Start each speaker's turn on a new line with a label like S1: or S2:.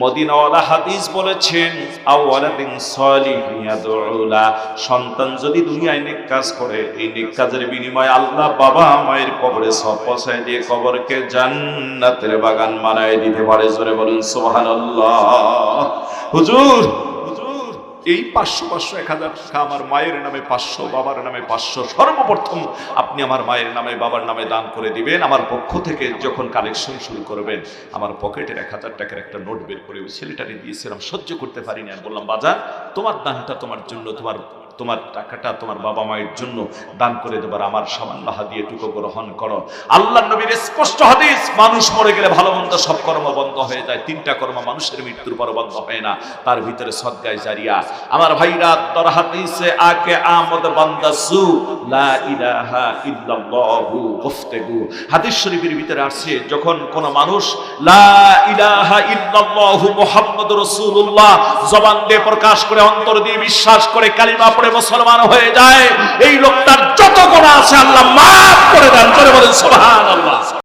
S1: মদিনাওয়ালা হাদিস বলেছেন, আওয়ালাদিন সালিহিন ইয়াদউলা, সন্তান যদি দুনিয়ায় নেক কাজ করে, এই নেক কাজের বিনিময়ে আল্লাহ বাবা মায়ের কবরে সওয়াব পৌঁছায় দিয়ে কবরকে জান্নাতের বাগান বানায় দিতে পারে। জোরে বলুন সুবহানাল্লাহ। হুজুর এই 500 1000 টাকা আমার মায়ের নামে 500, বাবার নামে 500, সর্বপ্রথম আপনি আমার মায়ের নামে বাবার নামে দান করে দিবেন। আমার পক্ষ থেকে যখন কালেকশন শুরু করবেন, আমার পকেটের 1000 টাকার একটা নোট বের করে ওই ছেলেটারে দিয়েছিলাম, সহ্য করতে পারিনি। আর বললাম, বাজার তোমার দানটা তোমার জন্য, তোমার টাকাটা তোমার বাবা মায়ের জন্য দান করে দেবার আমার সামান্য হাদিয়াটুকু গ্রহণ করো। আল্লাহর নবীর স্পষ্ট হাদিস, মানুষ মরে গেলে ভালো মন্দ সব কর্ম বন্ধ হয়ে যায়, 3টা কর্ম মানুষের মৃত্যুর পর বন্ধ হয় না, তার ভিতরে সদকায়ে জারিয়া। আমার ভাইরা, তোর হাদিসে আকে আমদ বান্দাসু লা ইলাহা ইল্লাল্লাহু গুফতাগু, হাদিস শরীফের ভিতরে আছে, যখন কোন মানুষ লা ইলাহা ইল্লাল্লাহু মুহাম্মাদুর রাসূলুল্লাহ জবান দিয়ে প্রকাশ করে, অন্তর দিয়ে বিশ্বাস করে, কালিমা পড়ে মুসলমান হয়ে যায়, এই লোকটার যত গুনাহ আছে আল্লাহ মাফ করে দেন। করে বলেন সুবহানাল্লাহ।